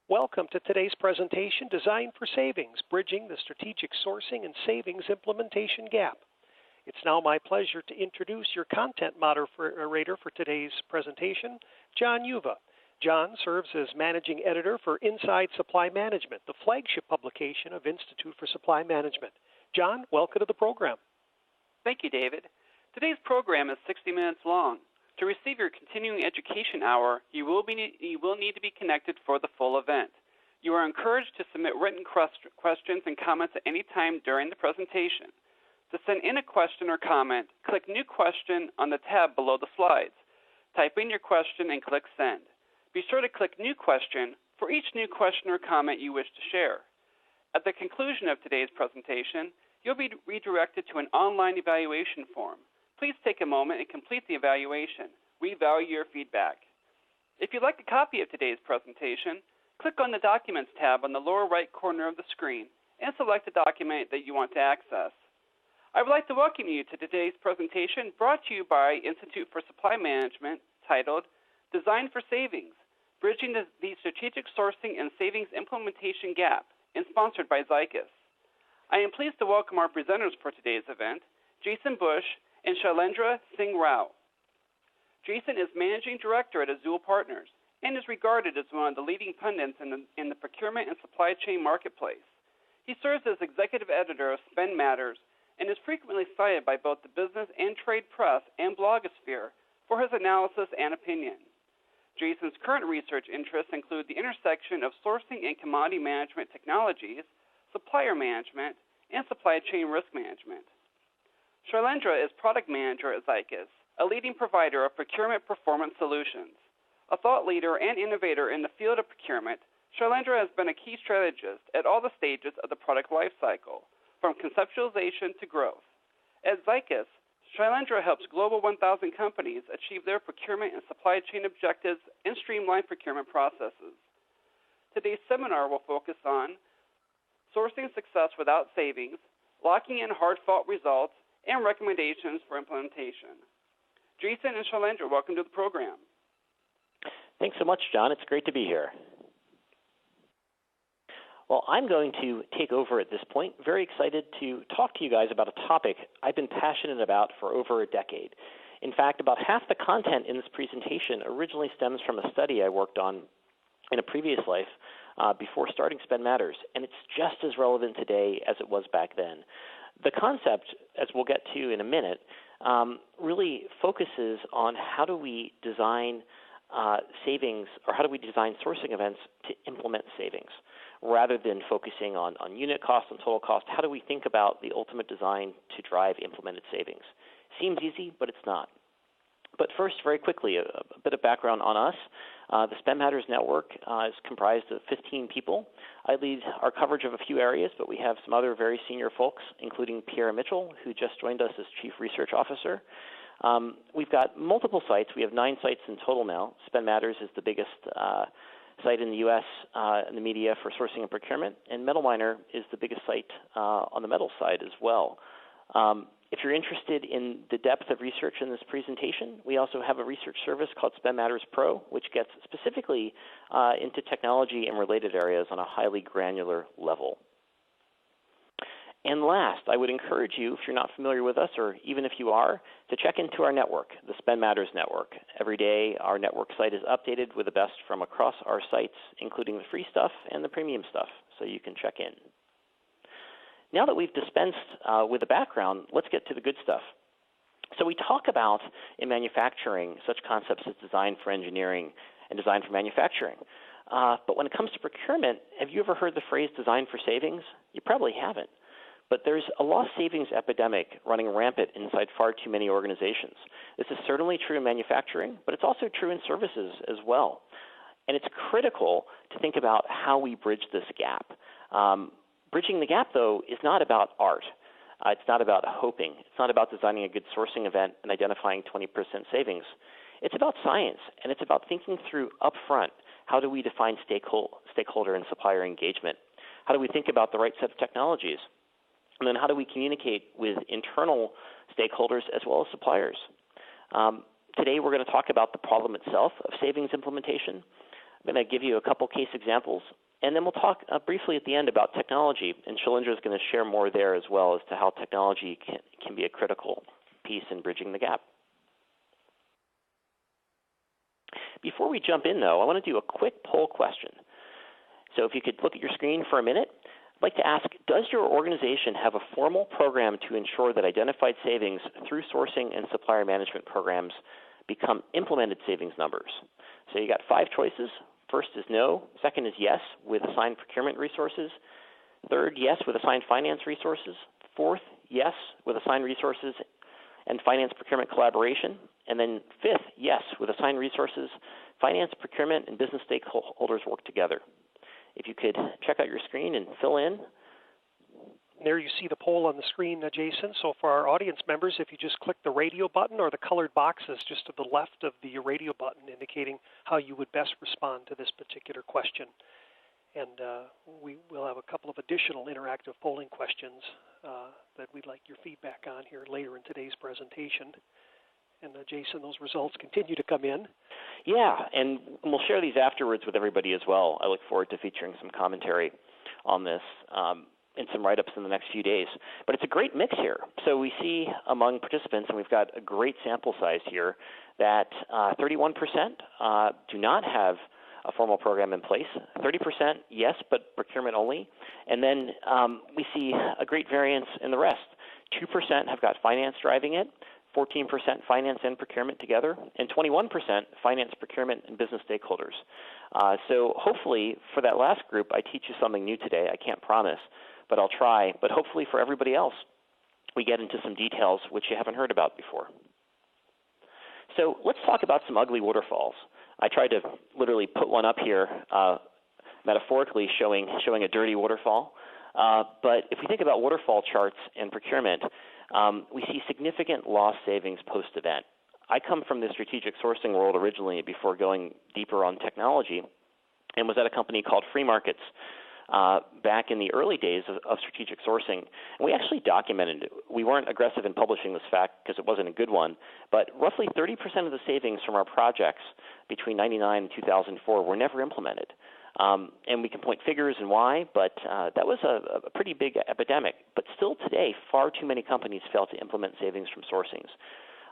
Welcome to today's presentation, Design for Savings, Bridging the Strategic Sourcing and Savings Implementation Gap. It's now my pleasure to introduce your content moderator for today's presentation, John Yuva. John serves as Managing Editor for Inside Supply Management, the flagship publication of Institute for Supply Management. John, welcome to the program. Thank you, David. Today's program is 60 minutes long. To receive your continuing education hour, you will need to be connected for the full event. You are encouraged to submit written questions and comments at any time during the presentation. To send in a question or comment, click New Question on the tab below the slides. Type in your question and click Send. Be sure to click New Question for each new question or comment you wish to share. At the conclusion of today's presentation, you'll be redirected to an online evaluation form. Please take a moment and complete the evaluation. We value your feedback. If you'd like a copy of today's presentation, click on the Documents tab on the lower right corner of the screen and select the document that you want to access. I would like to welcome you to today's presentation brought to you by Institute for Supply Management titled Design for Savings, Bridging the Strategic Sourcing and Savings Implementation Gap, and sponsored by Zycus. I am pleased to welcome our presenters for today's event, Jason Bush and Shailendra Singh Rao. Jason is Managing Director at Azul Partners and is regarded as one of the leading pundits in the procurement and supply chain marketplace. He serves as Executive Editor of Spend Matters and is frequently cited by both the business and trade press and blogosphere for his analysis and opinion. Jason's current research interests include the intersection of sourcing and commodity management technologies, supplier management, and supply chain risk management. Shailendra is Product Manager at Zycus, a leading provider of procurement performance solutions. A thought leader and innovator in the field of procurement, Shailendra has been a key strategist at all the stages of the product lifecycle, from conceptualization to growth. At Zycus, Shailendra helps Global 1000 companies achieve their procurement and supply chain objectives and streamline procurement processes. Today's seminar will focus on sourcing success without savings, locking in hard-fought results, and recommendations for implementation. Jason and Shailendra, welcome to the program. Thanks so much, John. It's great to be here. Well, I'm going to take over at this point. Very excited to talk to you guys about a topic I've been passionate about for over a decade. In fact, about half the content in this presentation originally stems from a study I worked on in a previous life before starting Spend Matters, and it's just as relevant today as it was back then. The concept, as we'll get to in a minute, really focuses on how do we design savings, or how do we design sourcing events to implement savings, rather than focusing on unit cost and total cost. How do we think about the ultimate design to drive implemented savings? Seems easy, but it's not. But first, very quickly, a bit of background on us. The Spend Matters Network is comprised of 15 people. I lead our coverage of a few areas, but we have some other very senior folks, including Pierre Mitchell, who just joined us as Chief Research Officer. We've got multiple sites. We have 9 sites in total now. Spend Matters is the biggest site in the U.S. In the media for sourcing and procurement, and Metal Miner is the biggest site on the metal side as well. If you're interested in the depth of research in this presentation, we also have a research service called Spend Matters Pro, which gets specifically into technology and related areas on a highly granular level. And last, I would encourage you, if you're not familiar with us, or even if you are, to check into our network, the Spend Matters Network. Every day, our network site is updated with the best from across our sites, including the free stuff and the premium stuff, so you can check in. Now that we've dispensed with the background, let's get to the good stuff. So we talk about, in manufacturing, such concepts as design for engineering and design for manufacturing. But when it comes to procurement, have you ever heard the phrase design for savings? You probably haven't. But there's a lost savings epidemic running rampant inside far too many organizations. This is certainly true in manufacturing, but it's also true in services as well. And it's critical to think about how we bridge this gap. Bridging the gap, though, is not about art. It's not about hoping. It's not about designing a good sourcing event and identifying 20% savings. It's about science, and it's about thinking through upfront, how do we define stakeholder and supplier engagement? How do we think about the right set of technologies? And then how do we communicate with internal stakeholders as well as suppliers? Today we're going to talk about the problem itself of savings implementation, I'm going to give you a couple case examples, and then we'll talk briefly at the end about technology, and Shailendra is going to share more there as well as to how technology can be a critical piece in bridging the gap. Before we jump in, though, I want to do a quick poll question. So if you could look at your screen for a minute, I'd like to ask, does your organization have a formal program to ensure that identified savings through sourcing and supplier management programs become implemented savings numbers? So you got 5 choices. First is no. Second is yes, with assigned procurement resources. Third, yes, with assigned finance resources. Fourth, yes, with assigned resources and finance procurement collaboration. And then fifth, yes, with assigned resources, finance, procurement, and business stakeholders work together. If you could check out your screen and fill in. There you see the poll on the screen, Jason. So for our audience members, if you just click the radio button or the colored boxes just to the left of the radio button indicating how you would best respond to this particular question. And we will have a couple of additional interactive polling questions that we'd like your feedback on here later in today's presentation. And Jason, those results continue to come in. Yeah, and we'll share these afterwards with everybody as well. I look forward to featuring some commentary on this and some write-ups in the next few days. But it's a great mix here. So we see among participants, and we've got a great sample size here, that 31% do not have a formal program in place. 30% yes, but procurement only. And then we see a great variance in the rest. 2% have got finance driving it, 14% finance and procurement together, and 21% finance, procurement, and business stakeholders. So hopefully for that last group, I teach you something new today. I can't promise, but I'll try. But hopefully for everybody else, we get into some details which you haven't heard about before. So let's talk about some ugly waterfalls. I tried to literally put one up here metaphorically showing a dirty waterfall. But if we think about waterfall charts and procurement, we see significant lost savings post-event. I come from the strategic sourcing world originally before going deeper on technology, and was at a company called Free Markets back in the early days of strategic sourcing. And we actually documented it. We weren't aggressive in publishing this fact because it wasn't a good one, but roughly 30% of the savings from our projects between 1999 and 2004 were never implemented. And we can point figures and why, but that was a pretty big epidemic. But still today, far too many companies fail to implement savings from sourcings.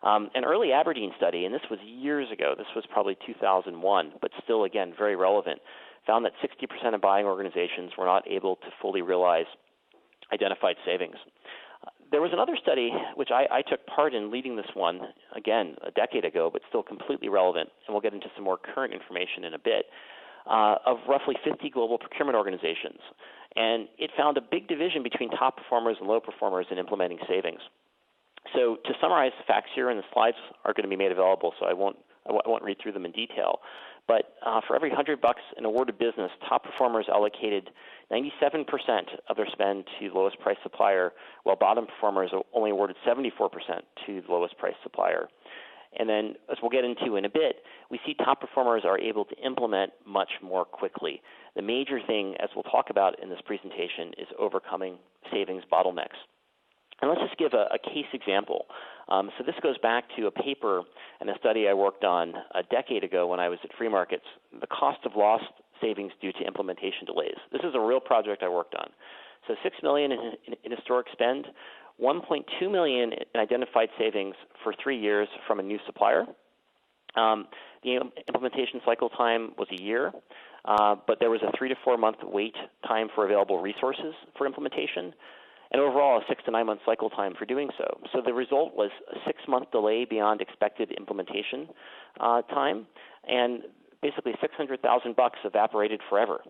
An early Aberdeen study, and this was years ago, this was probably 2001, but still, again, very relevant, found that 60% of buying organizations were not able to fully realize identified savings. There was another study, which I took part in leading this one, again, a decade ago, but still completely relevant, and we'll get into some more current information in a bit, of roughly 50 global procurement organizations. And it found a big division between top performers and low performers in implementing savings. So to summarize the facts here, and the slides are going to be made available, so I won't read through them in detail. But for every $100 in awarded business, top performers allocated 97% of their spend to the lowest price supplier, while bottom performers only awarded 74% to the lowest price supplier. And then, as we'll get into in a bit, we see top performers are able to implement much more quickly. The major thing, as we'll talk about in this presentation, is overcoming savings bottlenecks. And let's just give a case example. So this goes back to a paper and a study I worked on a decade ago when I was at Free Markets, the cost of lost savings due to implementation delays. This is a real project I worked on. So $6 million in historic spend, $1.2 million in identified savings for 3 years from a new supplier. The implementation cycle time was a year, but there was a 3 to 4 month wait time for available resources for implementation, and overall a 6 to 9 month cycle time for doing so. So the result was a 6 month delay beyond expected implementation time, and basically $600,000 evaporated forever.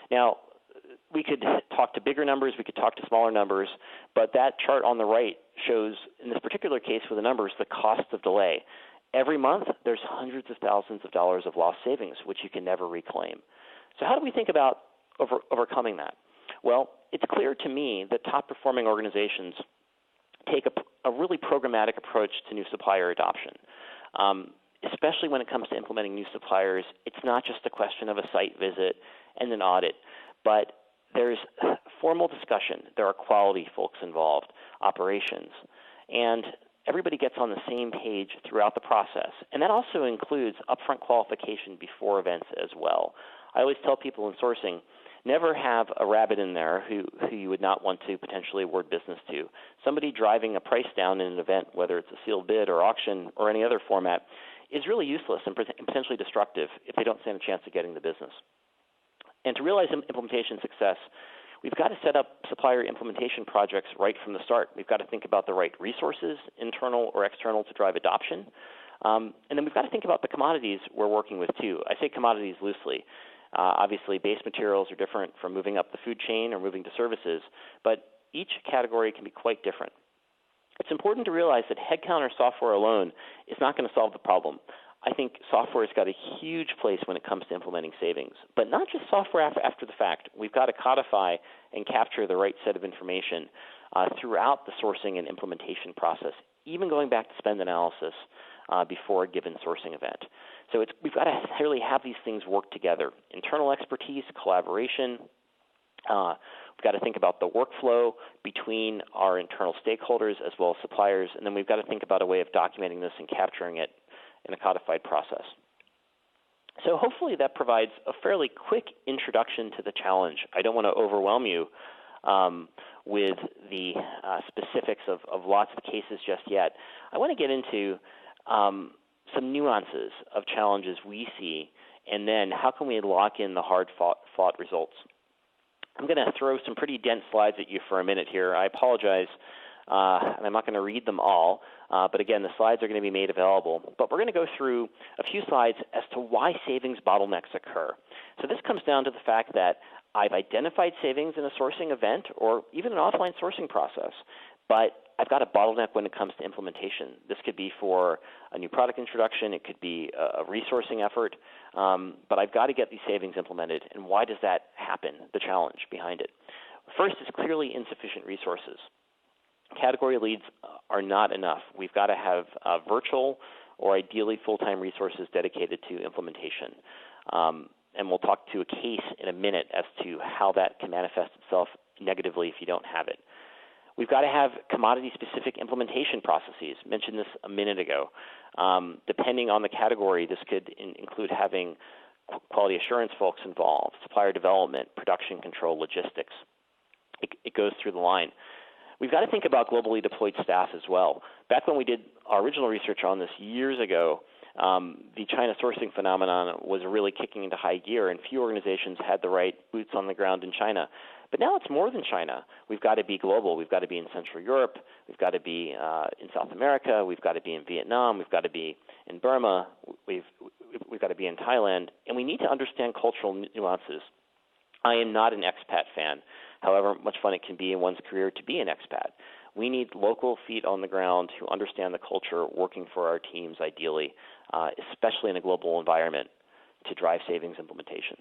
Now, we could talk to bigger numbers, we could talk to smaller numbers, but that chart on the right shows, in this particular case with the numbers, the cost of delay. Every month, there's hundreds of thousands of dollars of lost savings, which you can never reclaim. So how do we think about overcoming that? Well, it's clear to me that top-performing organizations take a really programmatic approach to new supplier adoption. Especially when it comes to implementing new suppliers, it's not just a question of a site visit and an audit, but there's formal discussion. There are quality folks involved, operations. And everybody gets on the same page throughout the process. And that also includes upfront qualification before events as well. I always tell people in sourcing, never have a rabbit in there who you would not want to potentially award business to. Somebody driving a price down in an event, whether it's a sealed bid or auction or any other format, is really useless and potentially destructive if they don't stand a chance of getting the business. And to realize implementation success, we've got to set up supplier implementation projects right from the start. We've got to think about the right resources, internal or external, to drive adoption. And then we've got to think about the commodities we're working with too. I say commodities loosely. Obviously, base materials are different from moving up the food chain or moving to services, but each category can be quite different. It's important to realize that headcount or software alone is not going to solve the problem. I think software has got a huge place when it comes to implementing savings, but not just software after the fact. We've got to codify and capture the right set of information throughout the sourcing and implementation process, even going back to spend analysis before a given sourcing event. So we've got to really have these things work together. Internal expertise, collaboration. We've got to think about the workflow between our internal stakeholders as well as suppliers, and then we've got to think about a way of documenting this and capturing it in a codified process. So hopefully that provides a fairly quick introduction to the challenge. I don't want to overwhelm you with the specifics of lots of cases just yet. I want to get into some nuances of challenges we see, and then how can we lock in the hard-fought results. I'm going to throw some pretty dense slides at you for a minute here. I apologize, and I'm not going to read them all, but again, the slides are going to be made available. But we're going to go through a few slides as to why savings bottlenecks occur. So this comes down to the fact that I've identified savings in a sourcing event or even an offline sourcing process, but I've got a bottleneck when it comes to implementation. This could be for a new product introduction. It could be a resourcing effort. But I've got to get these savings implemented. And why does that happen, the challenge behind it? First is clearly insufficient resources. Category leads are not enough. We've got to have virtual or ideally full-time resources dedicated to implementation. And we'll talk to a case in a minute as to how that can manifest itself negatively if you don't have it. We've got to have commodity-specific implementation processes. I mentioned this a minute ago. Depending on the category, this could include having quality assurance folks involved, supplier development, production control, logistics. It goes through the line. We've got to think about globally deployed staff as well. Back when we did our original research on this years ago, the China sourcing phenomenon was really kicking into high gear, and few organizations had the right boots on the ground in China. But now it's more than China. We've got to be global. We've got to be in Central Europe. We've got to be in South America. We've got to be in Vietnam. We've got to be in Burma. We've got to be in Thailand. And we need to understand cultural nuances. I am not an expat fan, however much fun it can be in one's career to be an expat. We need local feet on the ground who understand the culture working for our teams ideally, especially in a global environment, to drive savings implementation.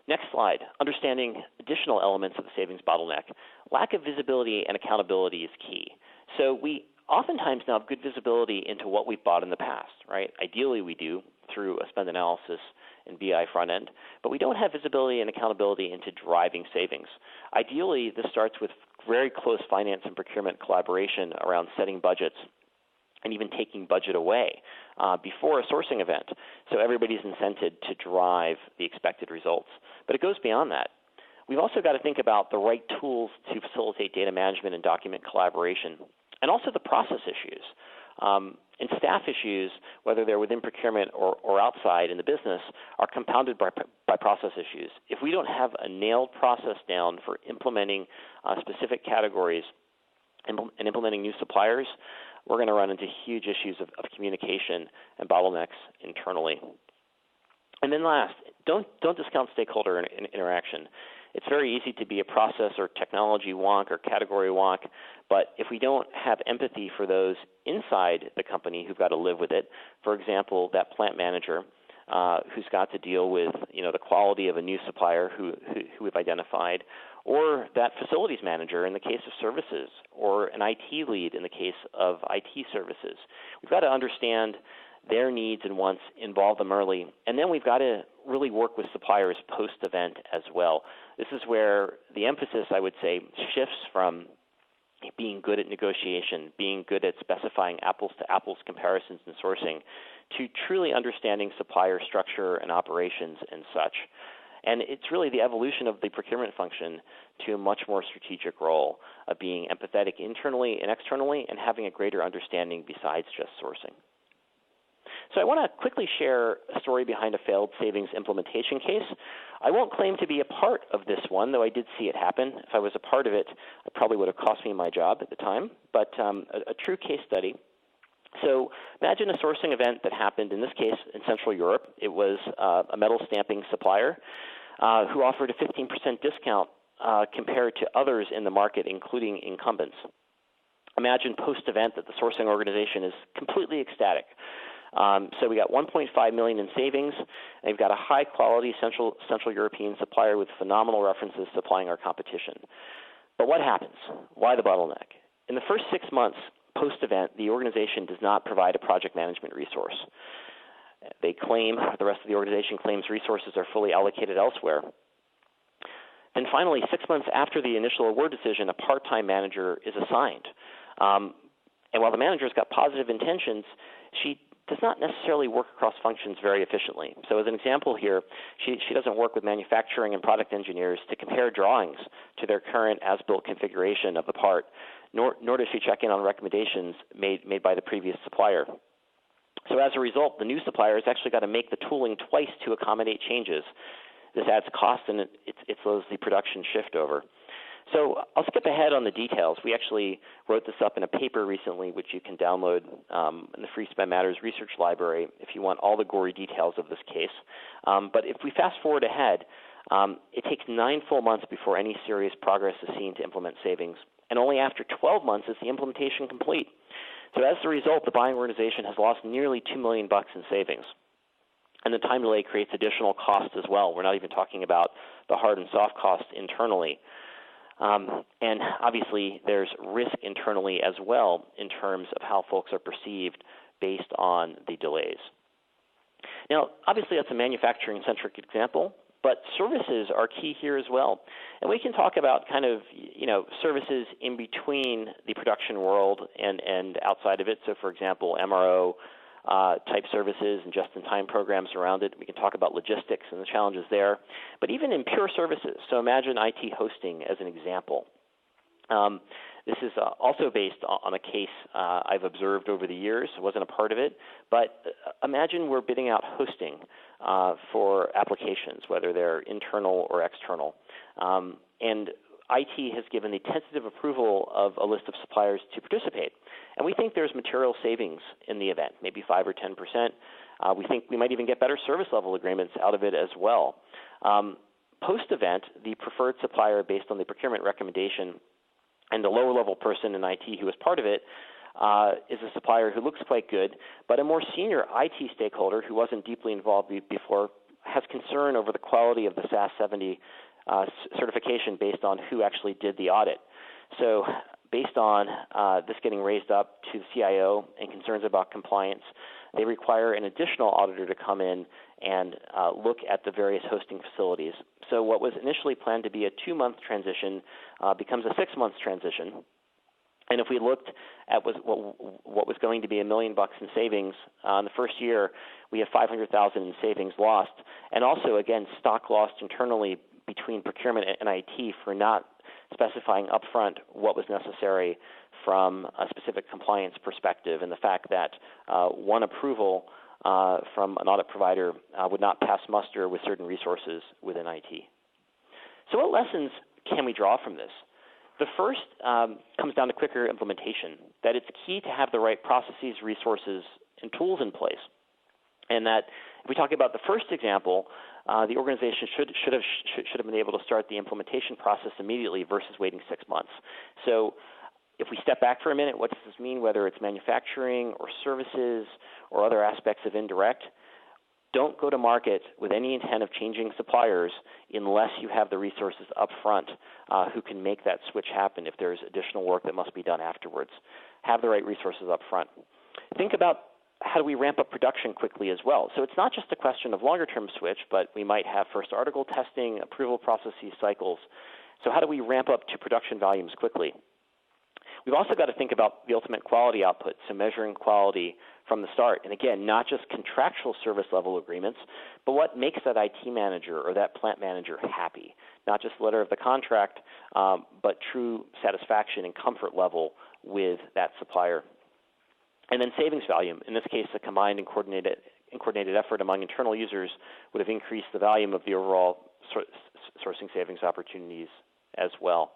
Next slide, understanding additional elements of the savings bottleneck. Lack of visibility and accountability is key. So we oftentimes now have good visibility into what we've bought in the past, right? Ideally we do through a spend analysis and BI front end, but we don't have visibility and accountability into driving savings. Ideally, this starts with very close finance and procurement collaboration around setting budgets and even taking budget away before a sourcing event, so everybody's incented to drive the expected results. But it goes beyond that. We've also got to think about the right tools to facilitate data management and document collaboration, and also the process issues. And staff issues, whether they're within procurement or outside in the business, are compounded by process issues. If we don't have a nailed process down for implementing specific categories and implementing new suppliers, we're going to run into huge issues of communication and bottlenecks internally. And then last, don't discount stakeholder interaction. It's very easy to be a process or technology wonk or category wonk, but if we don't have empathy for those inside the company who've got to live with it, for example, that plant manager who's got to deal with the quality of a new supplier who we've identified, or that facilities manager in the case of services, or an IT lead in the case of IT services. We've got to understand their needs and wants, involve them early, and then we've got to really work with suppliers post-event as well. This is where the emphasis, I would say, shifts from being good at negotiation, being good at specifying apples-to-apples comparisons in sourcing, to truly understanding supplier structure and operations and such. And it's really the evolution of the procurement function to a much more strategic role of being empathetic internally and externally and having a greater understanding besides just sourcing. So I want to quickly share a story behind a failed savings implementation case. I won't claim to be a part of this one, though I did see it happen. If I was a part of it, it probably would have cost me my job at the time, but a true case study. So imagine a sourcing event that happened, in this case, in Central Europe. It was a metal stamping supplier who offered a 15% discount compared to others in the market, including incumbents. Imagine post-event that the sourcing organization is completely ecstatic. So we got $1.5 million in savings. And they've got a high-quality Central European supplier with phenomenal references supplying our competition. But what happens? Why the bottleneck? In the first 6 months post-event, the organization does not provide a project management resource. They claim, the rest of the organization claims resources are fully allocated elsewhere. Then finally, 6 months after the initial award decision, a part-time manager is assigned. And while the manager's got positive intentions, she does not necessarily work across functions very efficiently. So as an example here, she doesn't work with manufacturing and product engineers to compare drawings to their current as-built configuration of the part, nor does she check in on recommendations made by the previous supplier. So as a result, the new supplier has actually got to make the tooling twice to accommodate changes. This adds cost, and it slows the production shift over. So I'll skip ahead on the details. We actually wrote this up in a paper recently, which you can download in the Free Spend Matters research library if you want all the gory details of this case. But if we fast forward ahead, it takes 9 full months before any serious progress is seen to implement savings, and only after 12 months is the implementation complete. So as a result, the buying organization has lost nearly $2 million in savings. And the time delay creates additional costs as well. We're not even talking about the hard and soft costs internally. And obviously, there's risk internally as well in terms of how folks are perceived based on the delays. Now, obviously, that's a manufacturing-centric example, but services are key here as well. And we can talk about kind of, services in between the production world and outside of it. So, for example, MRO type services and just-in-time programs around it. We can talk about logistics and the challenges there. But even in pure services, so imagine IT hosting as an example. This is also based on a case I've observed over the years. I wasn't a part of it. But imagine we're bidding out hosting for applications, whether they're internal or external. And IT has given the tentative approval of a list of suppliers to participate. And we think there's material savings in the event, maybe 5 or 10%. We think we might even get better service level agreements out of it as well. Post-event, the preferred supplier based on the procurement recommendation and the lower-level person in IT who was part of it is a supplier who looks quite good, but a more senior IT stakeholder who wasn't deeply involved before has concern over the quality of the SAS 70 certification based on who actually did the audit. So based on this getting raised up to the CIO and concerns about compliance, they require an additional auditor to come in and look at the various hosting facilities. So what was initially planned to be a 2-month transition becomes a 6-month transition. And if we looked at what was going to be $1 million in savings in the first year, we have $500,000 in savings lost, and also again stock lost internally between procurement and IT for not specifying upfront what was necessary from a specific compliance perspective, and the fact that one approval from an audit provider would not pass muster with certain resources within IT. So what lessons can we draw from this? The first comes down to quicker implementation, that it's key to have the right processes, resources, and tools in place. And that if we talk about the first example, the organization should have been able to start the implementation process immediately versus waiting 6 months. So if we step back for a minute, what does this mean, whether it's manufacturing or services or other aspects of indirect? Don't go to market with any intent of changing suppliers unless you have the resources up front who can make that switch happen if there's additional work that must be done afterwards. Have the right resources up front. Think about how do we ramp up production quickly as well. So it's not just a question of longer-term switch, but we might have first article testing, approval processes, cycles. So how do we ramp up to production volumes quickly? We've also got to think about the ultimate quality output, so measuring quality from the start. And again, not just contractual service level agreements, but what makes that IT manager or that plant manager happy. Not just letter of the contract, but true satisfaction and comfort level with that supplier. And then savings value. In this case, a combined and coordinated effort among internal users would have increased the volume of the overall sourcing savings opportunities as well.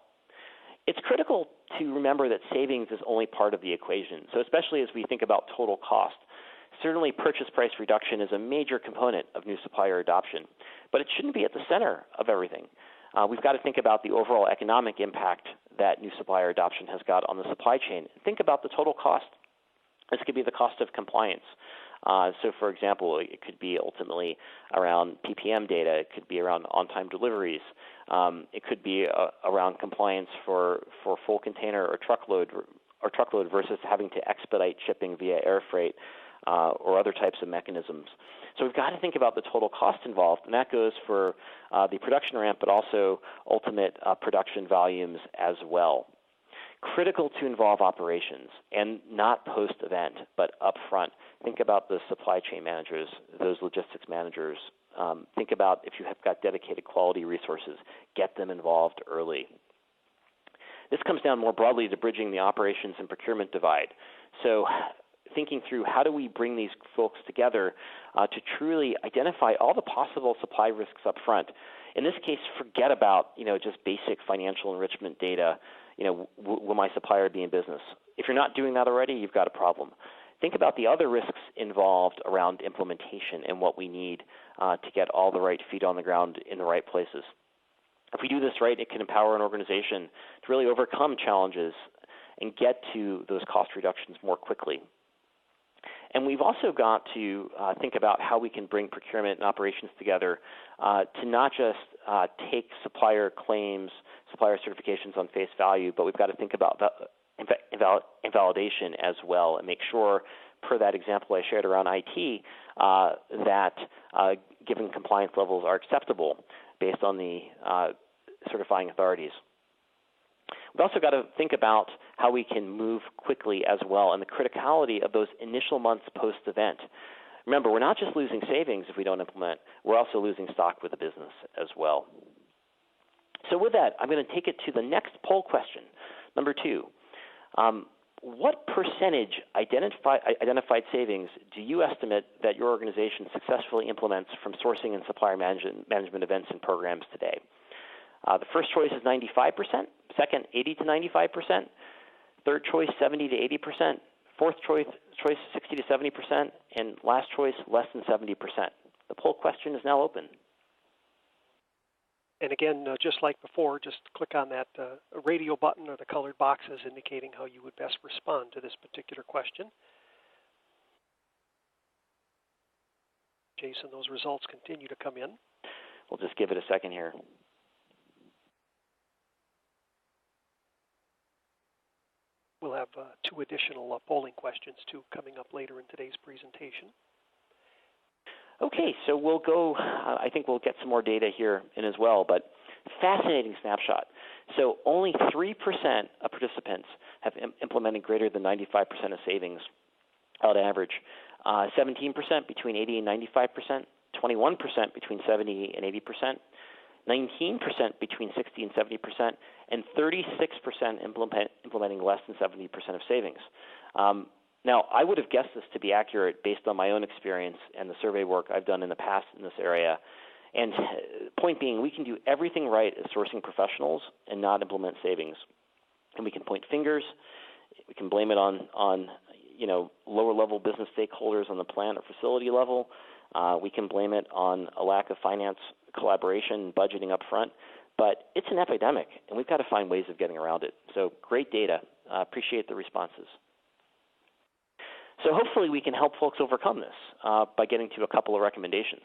It's critical to remember that savings is only part of the equation. So especially as we think about total cost, certainly purchase price reduction is a major component of new supplier adoption, but it shouldn't be at the center of everything. We've got to think about the overall economic impact that new supplier adoption has got on the supply chain. Think about the total cost. This could be the cost of compliance. So, for example, it could be ultimately around PPM data. It could be around on-time deliveries. It could be around compliance for full container or truckload versus having to expedite shipping via air freight or other types of mechanisms. So we've got to think about the total cost involved, and that goes for the production ramp, but also ultimate production volumes as well. Critical to involve operations, and not post-event, but up front. Think about the supply chain managers, those logistics managers. Think about if you have got dedicated quality resources, get them involved early. This comes down more broadly to bridging the operations and procurement divide. So thinking through how do we bring these folks together to truly identify all the possible supply risks up front. In this case, forget about just basic financial enrichment data. Will my supplier be in business? If you're not doing that already, you've got a problem. Think about the other risks involved around implementation and what we need to get all the right feet on the ground in the right places. If we do this right, it can empower an organization to really overcome challenges and get to those cost reductions more quickly. And we've also got to think about how we can bring procurement and operations together to not just take supplier claims, supplier certifications on face value, but we've got to think about invalidation as well and make sure, per that example I shared around IT, that given compliance levels are acceptable based on the certifying authorities. We've also got to think about how we can move quickly as well and the criticality of those initial months post-event. Remember, we're not just losing savings if we don't implement, we're also losing stock with the business as well. So with that, I'm going to take it to the next poll question, number 2. What percentage identified savings do you estimate that your organization successfully implements from sourcing and supplier management events and programs today? The first choice is 95%, second 80 to 95%, third choice 70 to 80%, fourth choice 60 to 70%, and last choice less than 70%. The poll question is now open. And again, just like before, just click on that radio button or the colored boxes indicating how you would best respond to this particular question. Jason, those results continue to come in. We'll just give it a second here. We'll have 2 additional polling questions, too, coming up later in today's presentation. Okay, so we'll go, I think we'll get some more data here in as well, but fascinating snapshot. So only 3% of participants have implemented greater than 95% of savings on average, 17% between 80 and 95%, 21% between 70 and 80%, 19% between 60 and 70%, and 36% implementing less than 70% of savings. Now, I would have guessed this to be accurate based on my own experience and the survey work I've done in the past in this area. And point being, we can do everything right as sourcing professionals and not implement savings. And we can point fingers. We can blame it on lower-level business stakeholders on the plant or facility level. We can blame it on a lack of finance collaboration, budgeting up front. But it's an epidemic, and we've got to find ways of getting around it. So great data. Appreciate the responses. So hopefully we can help folks overcome this by getting to a couple of recommendations.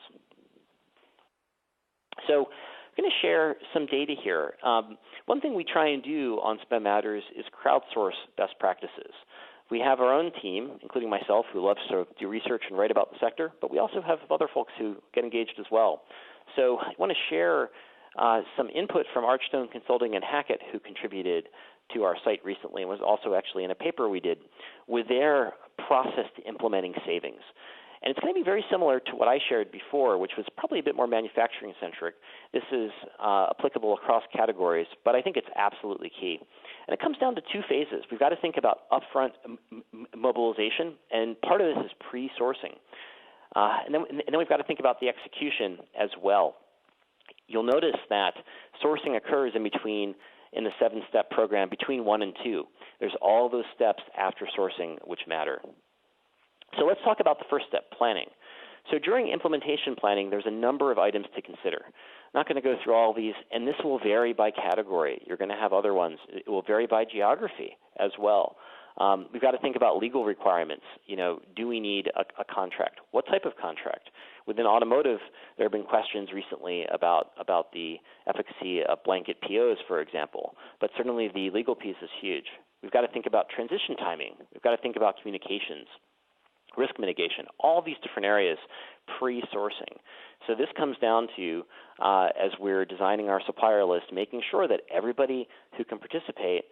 So I'm going to share some data here. One thing we try and do on Spend Matters is crowdsource best practices. We have our own team, including myself, who loves to do research and write about the sector, but we also have other folks who get engaged as well. So I want to share some input from Archstone Consulting and Hackett, who contributed to our site recently and was also actually in a paper we did with their process to implementing savings. And it's going to be very similar to what I shared before, which was probably a bit more manufacturing-centric. This is applicable across categories, but I think it's absolutely key. And it comes down to two phases. We've got to think about upfront mobilization, and part of this is pre-sourcing. And then we've got to think about the execution as well. You'll notice that sourcing occurs in the 7-step program between 1 and 2. There's all those steps after sourcing which matter. So let's talk about the first step, planning. So during implementation planning, there's a number of items to consider. I'm not going to go through all these, and this will vary by category. You're going to have other ones. It will vary by geography as well. We've got to think about legal requirements. Do we need a contract? What type of contract? Within automotive, there have been questions recently about the efficacy of blanket POs, for example. But certainly the legal piece is huge. We've got to think about transition timing. We've got to think about communications, risk mitigation, all these different areas pre-sourcing. So this comes down to, as we're designing our supplier list, making sure that everybody who can participate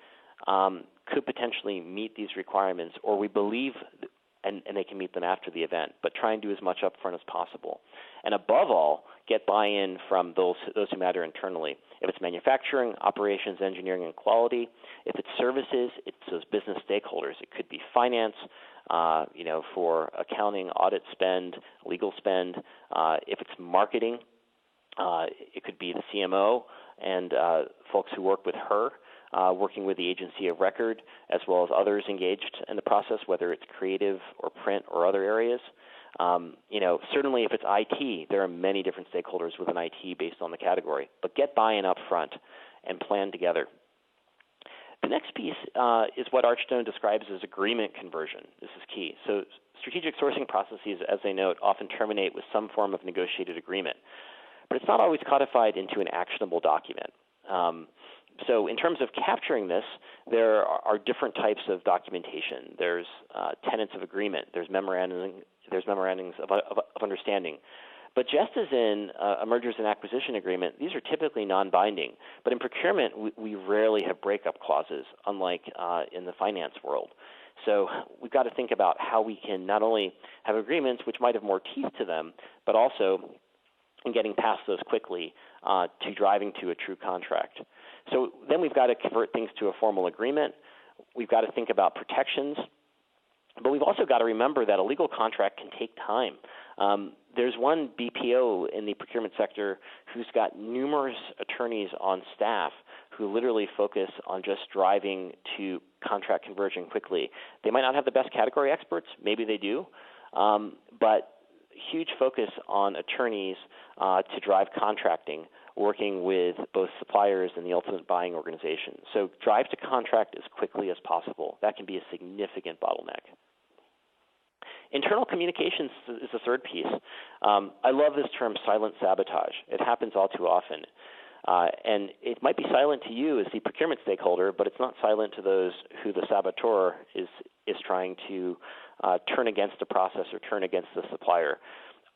could potentially meet these requirements, or we believe and they can meet them after the event, but try and do as much upfront as possible. And above all, get buy-in from those who matter internally. If it's manufacturing, operations, engineering, and quality, if it's services, it's those business stakeholders. It could be finance, for accounting, audit spend, legal spend. If it's marketing, it could be the CMO and folks who work with her, working with the agency of record, as well as others engaged in the process, whether it's creative or print or other areas. Certainly if it's IT, there are many different stakeholders within IT based on the category. But get buy-in up front and plan together. The next piece is what Archstone describes as agreement conversion. This is key. So strategic sourcing processes, as they note, often terminate with some form of negotiated agreement. But it's not always codified into an actionable document. So in terms of capturing this, there are different types of documentation. There's tenets of agreement. There's memorandums of understanding. But just as in a mergers and acquisition agreement, these are typically non-binding. But in procurement, we rarely have breakup clauses, unlike in the finance world. So we've got to think about how we can not only have agreements which might have more teeth to them, but also in getting past those quickly to driving to a true contract. So then we've got to convert things to a formal agreement. We've got to think about protections. But we've also got to remember that a legal contract can take time. There's one BPO in the procurement sector who's got numerous attorneys on staff who literally focus on just driving to contract conversion quickly. They might not have the best category experts. Maybe they do. But huge focus on attorneys to drive contracting, working with both suppliers and the ultimate buying organization. So drive to contract as quickly as possible. That can be a significant bottleneck. Internal communications is the third piece. I love this term, silent sabotage. It happens all too often. And it might be silent to you as the procurement stakeholder, but it's not silent to those who the saboteur is trying to turn against the process or turn against the supplier.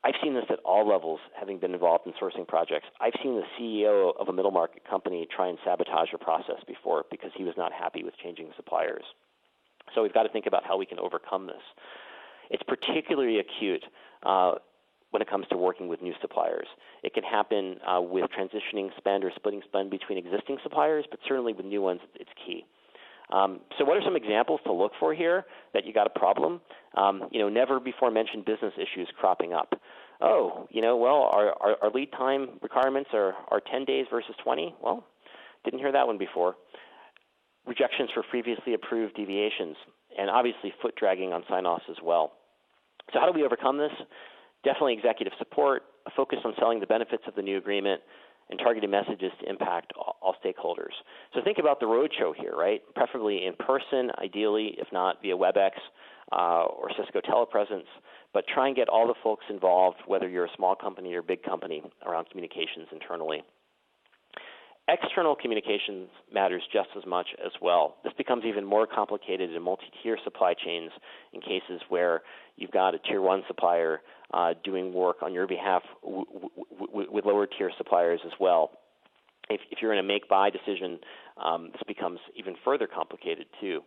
I've seen this at all levels, having been involved in sourcing projects. I've seen the CEO of a middle market company try and sabotage a process before because he was not happy with changing suppliers. So we've got to think about how we can overcome this. It's particularly acute when it comes to working with new suppliers. It can happen with transitioning spend or splitting spend between existing suppliers, but certainly with new ones, it's key. So what are some examples to look for here that you got a problem? Never before mentioned business issues cropping up. Oh, our lead time requirements are 10 days versus 20. Well, didn't hear that one before. Rejections for previously approved deviations, and obviously foot dragging on sign-offs as well. So how do we overcome this? Definitely executive support, a focus on selling the benefits of the new agreement, and targeted messages to impact all stakeholders. So think about the roadshow here, right? Preferably in person, ideally, if not via WebEx or Cisco telepresence, but try and get all the folks involved, whether you're a small company or big company, around communications internally. External communications matters just as much as well. This becomes even more complicated in multi-tier supply chains in cases where you've got a tier one supplier doing work on your behalf with lower tier suppliers as well. If you're in a make-buy decision, this becomes even further complicated too.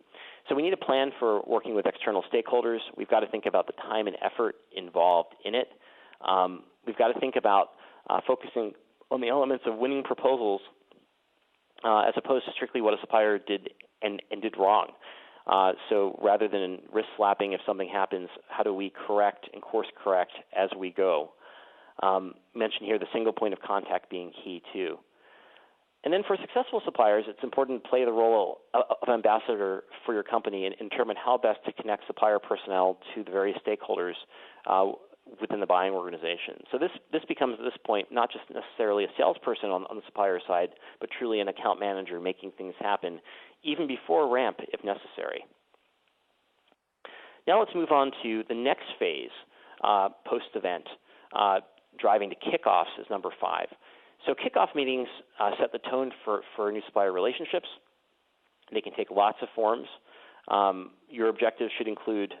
So we need a plan for working with external stakeholders. We've got to think about the time and effort involved in it. We've got to think about focusing on the elements of winning proposals as opposed to strictly what a supplier did and did wrong. So rather than risk slapping if something happens, how do we correct and course correct as we go? Mention here the single point of contact being key too. And then for successful suppliers, it's important to play the role of ambassador for your company and determine how best to connect supplier personnel to the various stakeholders within the buying organization. So this becomes at this point not just necessarily a salesperson on the supplier side, but truly an account manager making things happen even before ramp if necessary. Now let's move on to the next phase, post-event. Driving to kickoffs is number 5. So kickoff meetings set the tone for new supplier relationships. They can take lots of forms. Your objectives should include,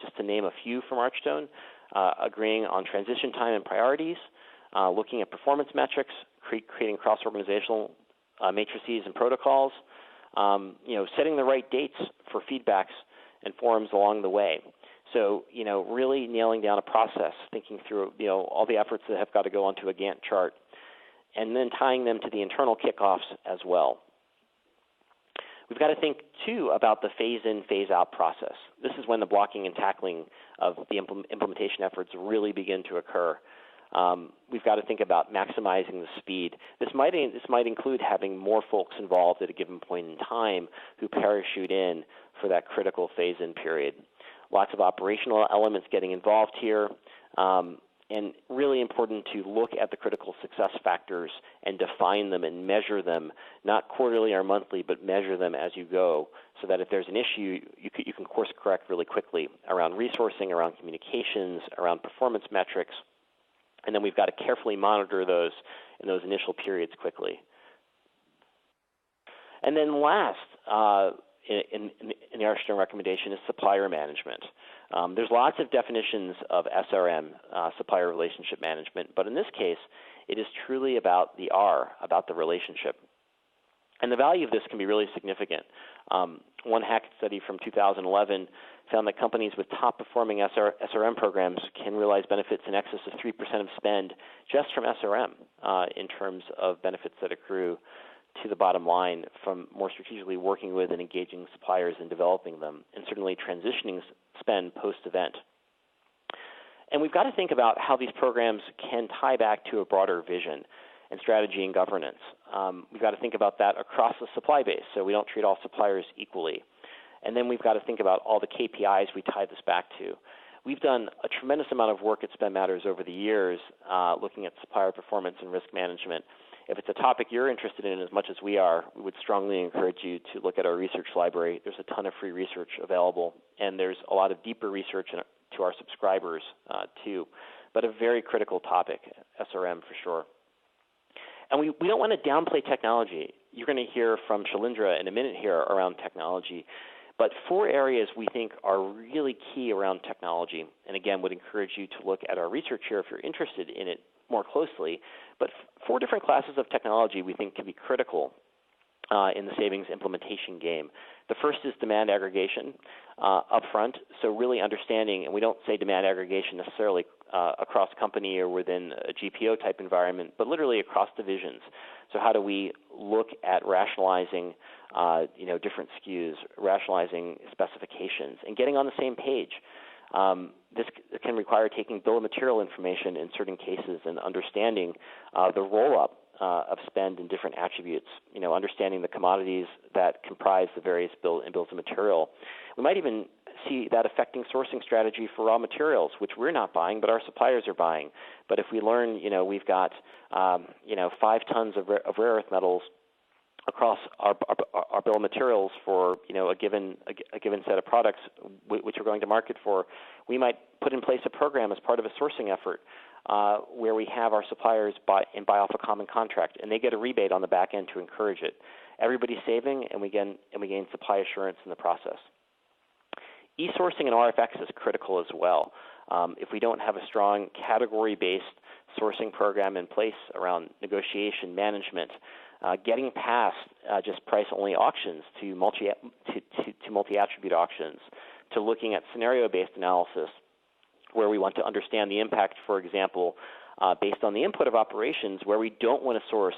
just to name a few from Archstone, agreeing on transition time and priorities, looking at performance metrics, creating cross-organizational matrices and protocols, setting the right dates for feedbacks and forums along the way. So, really nailing down a process, thinking through, all the efforts that have got to go onto a Gantt chart, and then tying them to the internal kickoffs as well. We've got to think, too, about the phase-in, phase-out process. This is when the blocking and tackling of the implementation efforts really begin to occur. We've got to think about maximizing the speed. This might include having more folks involved at a given point in time who parachute in for that critical phase-in period. Lots of operational elements getting involved here, and really important to look at the critical success factors and define them and measure them, not quarterly or monthly, but measure them as you go, so that if there's an issue, you can course correct really quickly around resourcing, around communications, around performance metrics, and then we've got to carefully monitor those in those initial periods quickly. And then last, in the Archstone recommendation is supplier management. There's lots of definitions of SRM, supplier relationship management, but in this case, it is truly about the R, about the relationship. And the value of this can be really significant. One Hackett study from 2011 found that companies with top-performing SRM programs can realize benefits in excess of 3% of spend just from SRM in terms of benefits that accrue to the bottom line from more strategically working with and engaging suppliers and developing them, and certainly transitioning spend post-event. And we've got to think about how these programs can tie back to a broader vision and strategy and governance. We've got to think about that across the supply base, so we don't treat all suppliers equally. And then we've got to think about all the KPIs we tie this back to. We've done a tremendous amount of work at Spend Matters over the years looking at supplier performance and risk management. If it's a topic you're interested in as much as we are, we would strongly encourage you to look at our research library. There's a ton of free research available, and there's a lot of deeper research to our subscribers too. But a very critical topic, SRM for sure. And we don't want to downplay technology. You're going to hear from Shalindra in a minute here around technology. But 4 areas we think are really key around technology, and again, would encourage you to look at our research here if you're interested in it more closely. But 4 different classes of technology we think can be critical in the savings implementation game. The first is demand aggregation upfront, so really understanding, and we don't say demand aggregation necessarily across company or within a GPO type environment, but literally across divisions. So how do we look at rationalizing different SKUs, rationalizing specifications, and getting on the same page? This can require taking bill of material information in certain cases and understanding the roll-up of spend in different attributes, understanding the commodities that comprise the various bills of material. We might even see that affecting sourcing strategy for raw materials, which we're not buying, but our suppliers are buying. But if we learn, we've got, 5 tons of rare earth metals across our bill of materials for a given set of products which we're going to market for, we might put in place a program as part of a sourcing effort where we have our suppliers buy off a common contract, and they get a rebate on the back end to encourage it. Everybody's saving, and we gain supply assurance in the process. E-sourcing and RFX is critical as well. If we don't have a strong category-based sourcing program in place around negotiation management, getting past just price-only auctions to multi-attribute auctions, to looking at scenario-based analysis, where we want to understand the impact, for example, based on the input of operations, where we don't want to source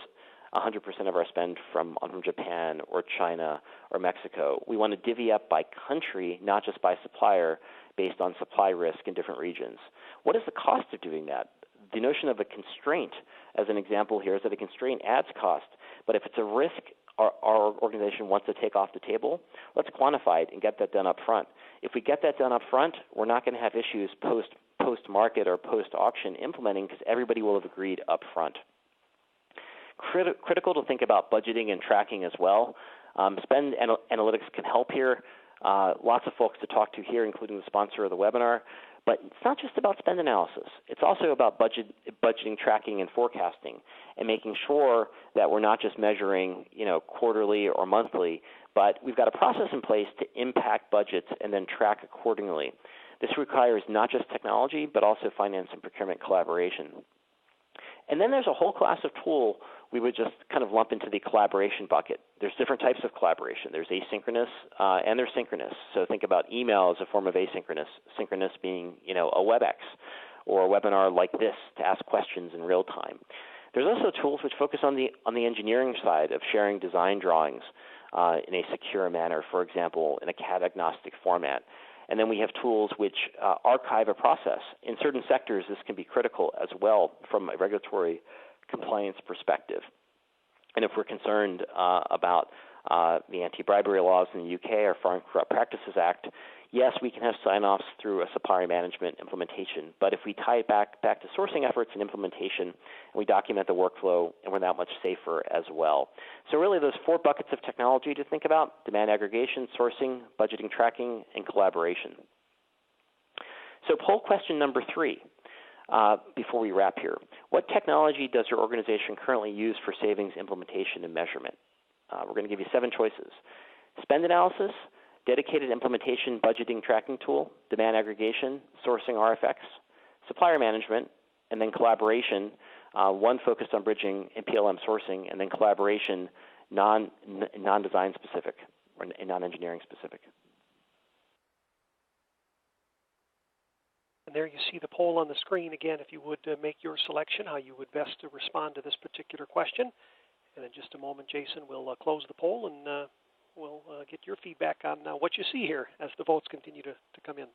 100% of our spend from Japan or China or Mexico. We want to divvy up by country, not just by supplier, based on supply risk in different regions. What is the cost of doing that? The notion of a constraint, as an example here, is that a constraint adds cost. But if it's a risk our organization wants to take off the table, let's quantify it and get that done up front. If we get that done up front, we're not going to have issues post-market or post-auction implementing, because everybody will have agreed up front. Critical to think about budgeting and tracking as well. Spend analytics can help here. Lots of folks to talk to here, including the sponsor of the webinar. But it's not just about spend analysis. It's also about budgeting, tracking, and forecasting, and making sure that we're not just measuring, quarterly or monthly, but we've got a process in place to impact budgets and then track accordingly. This requires not just technology, but also finance and procurement collaboration. And then there's a whole class of tool we would just kind of lump into the collaboration bucket. There's different types of collaboration. There's asynchronous and there's synchronous. So think about email as a form of asynchronous, synchronous being, a WebEx or a webinar like this to ask questions in real time. There's also tools which focus on the engineering side of sharing design drawings in a secure manner, for example, in a CAD-agnostic format. And then we have tools which archive a process. In certain sectors, this can be critical as well from a regulatory compliance perspective. And if we're concerned about the anti-bribery laws in the UK or Foreign Corrupt Practices Act, yes, we can have sign-offs through a supplier management implementation. But if we tie it back to sourcing efforts and implementation, we document the workflow, and we're that much safer as well. So really those 4 buckets of technology to think about: demand aggregation, sourcing, budgeting, tracking, and collaboration. So poll question number 3. Before we wrap here, what technology does your organization currently use for savings implementation and measurement? We're going to give you 7 choices: spend analysis, dedicated implementation budgeting tracking tool, demand aggregation, sourcing RFX, supplier management, and then collaboration, one focused on bridging and PLM sourcing, and then collaboration non-design specific or non-engineering specific. And there you see the poll on the screen. Again, if you would make your selection, how you would best respond to this particular question. And in just a moment, Jason will close the poll, and we'll get your feedback on what you see here as the votes continue to come in.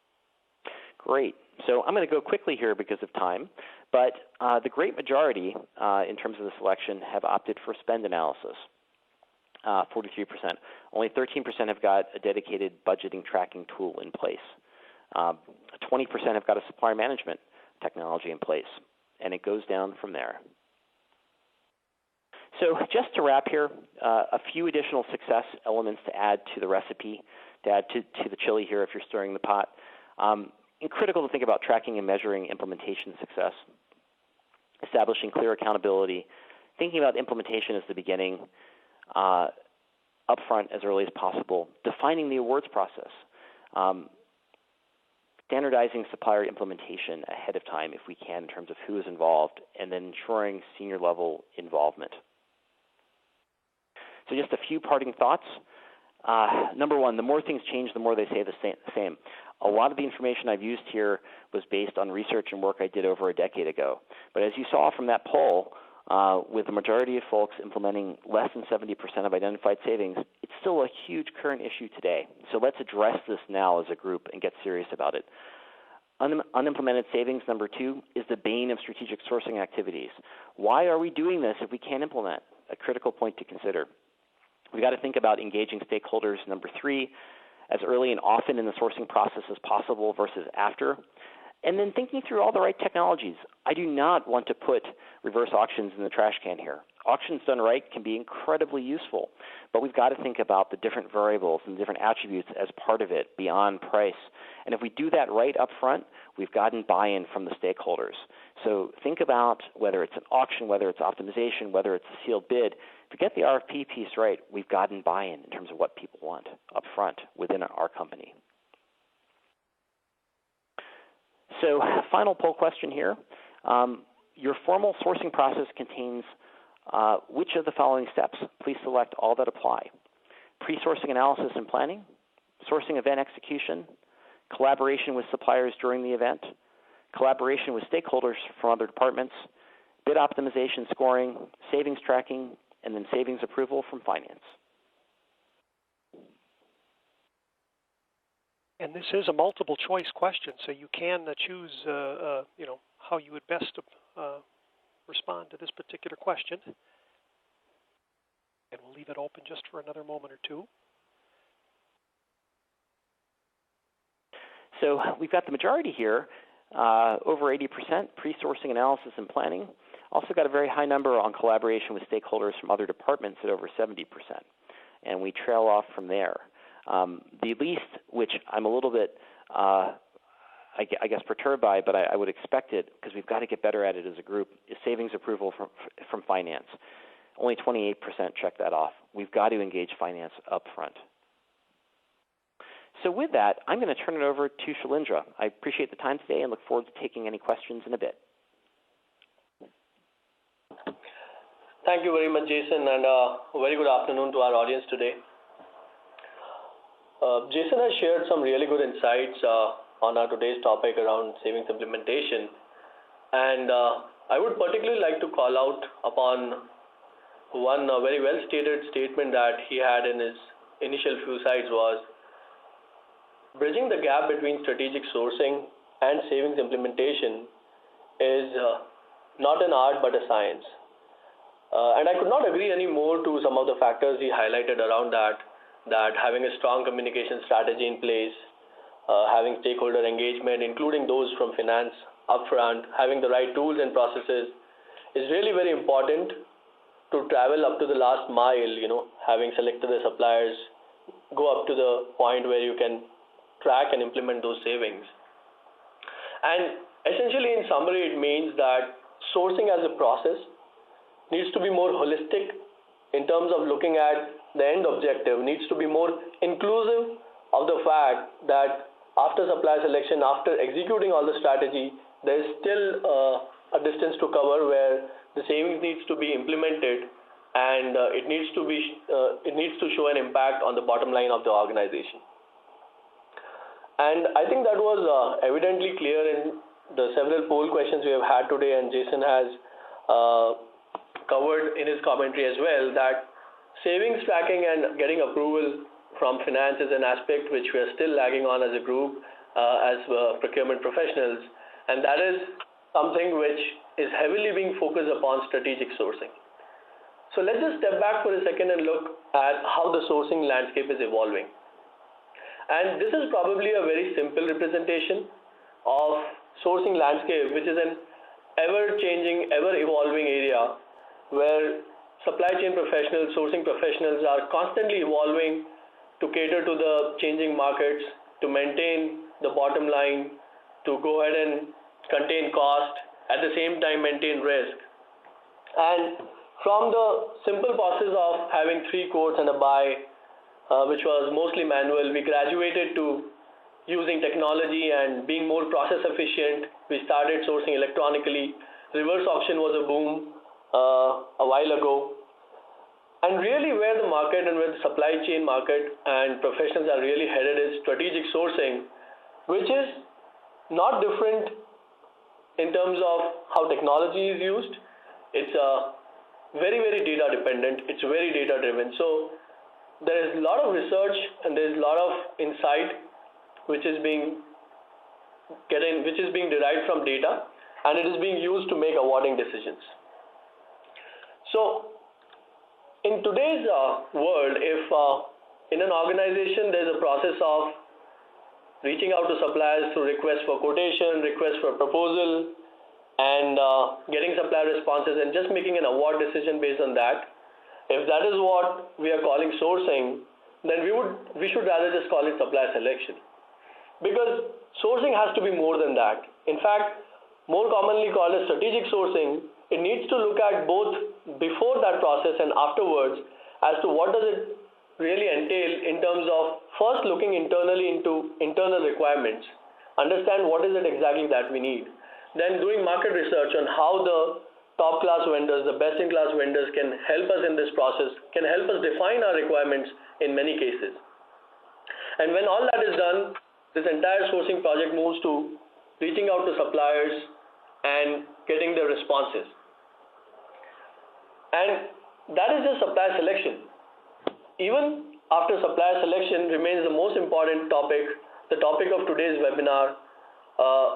Great. So I'm going to go quickly here because of time, but the great majority in terms of the selection have opted for spend analysis, 43%. Only 13% have got a dedicated budgeting tracking tool in place. 20% have got a supplier management technology in place, and it goes down from there. So just to wrap here, a few additional success elements to add to the recipe, to add to the chili here if you're stirring the pot. And critical to think about tracking and measuring implementation success, establishing clear accountability, thinking about implementation as the beginning, upfront as early as possible, defining the awards process, standardizing supplier implementation ahead of time if we can in terms of who is involved, and then ensuring senior level involvement. So just a few parting thoughts. Number 1, the more things change, the more they say the same. A lot of the information I've used here was based on research and work I did over a decade ago. But as you saw from that poll, with the majority of folks implementing less than 70% of identified savings, it's still a huge current issue today. So let's address this now as a group and get serious about it. Unimplemented savings, number 2, is the bane of strategic sourcing activities. Why are we doing this if we can't implement? A critical point to consider. We've got to think about engaging stakeholders, number 3, as early and often in the sourcing process as possible versus after. And then thinking through all the right technologies. I do not want to put reverse auctions in the trash can here. Auctions done right can be incredibly useful, but we've got to think about the different variables and different attributes as part of it beyond price. And if we do that right up front, we've gotten buy-in from the stakeholders. So think about whether it's an auction, whether it's optimization, whether it's a sealed bid. If we get the RFP piece right, we've gotten buy-in in terms of what people want up front within our company. So final poll question here. your formal sourcing process contains which of the following steps? Please select all that apply. Pre-sourcing analysis and planning, sourcing event execution, collaboration with suppliers during the event, collaboration with stakeholders from other departments, bid optimization scoring, savings tracking, and then savings approval from finance. And this is a multiple choice question, so you can choose how you would best respond to this particular question. And we'll leave it open just for another moment or two. So we've got the majority here, over 80%, pre-sourcing analysis and planning. Also got a very high number on collaboration with stakeholders from other departments at over 70%. And we trail off from there. The least, which I'm a little bit, I guess, perturbed by, but I would expect it because we've got to get better at it as a group, is savings approval from finance. Only 28% check that off. We've got to engage finance up front. So with that, I'm going to turn it over to Shalindra. I appreciate the time today and look forward to taking any questions in a bit. Thank you very much, Jason, and a very good afternoon to our audience today. Jason has shared some really good insights on our today's topic around savings implementation, and I would particularly like to call out upon one very well-stated statement that he had in his initial few slides was, bridging the gap between strategic sourcing and savings implementation is not an art but a science. And I could not agree any more to some of the factors he highlighted around that having a strong communication strategy in place, having stakeholder engagement, including those from finance upfront, having the right tools and processes is really very important to travel up to the last mile, having selected the suppliers, go up to the point where you can track and implement those savings. And essentially, in summary, it means that sourcing as a process needs to be more holistic in terms of looking at the end objective, needs to be more inclusive of the fact that after supplier selection, after executing all the strategy, there is still a distance to cover where the savings needs to be implemented, and it needs to show an impact on the bottom line of the organization. And I think that was evidently clear in the several poll questions we have had today, and Jason has covered in his commentary as well, that savings tracking and getting approval from finance is an aspect which we are still lagging on as a group, as procurement professionals, and that is something which is heavily being focused upon strategic sourcing. So let's just step back for a second and look at how the sourcing landscape is evolving. And this is probably a very simple representation of sourcing landscape, which is an ever-changing, ever-evolving area where supply chain professionals, sourcing professionals are constantly evolving to cater to the changing markets, to maintain the bottom line, to go ahead and contain cost, at the same time maintain risk. And from the simple process of having 3 quotes and a buy, which was mostly manual, we graduated to using technology and being more process efficient. We started sourcing electronically. Reverse auction was a boom a while ago. And really where the market and where the supply chain market and professionals are really headed is strategic sourcing, which is not different in terms of how technology is used. It's very, very data dependent. It's very data driven. So there is a lot of research and there is a lot of insight which is being derived from data, and it is being used to make awarding decisions. So in today's world, if in an organization there's a process of reaching out to suppliers through request for quotation, request for proposal, and getting supplier responses and just making an award decision based on that, if that is what we are calling sourcing, then we should rather just call it supplier selection. Because sourcing has to be more than that. In fact, more commonly called as strategic sourcing, it needs to look at both before that process and afterwards as to what does it really entail in terms of first looking internally into internal requirements, understand what is it exactly that we need. then doing market research on how the top-class vendors, the best-in-class vendors can help us in this process, can help us define our requirements in many cases. And when all that is done, this entire sourcing project moves to reaching out to suppliers and getting their responses. And that is just supplier selection. Even after supplier selection remains the most important topic, the topic of today's webinar,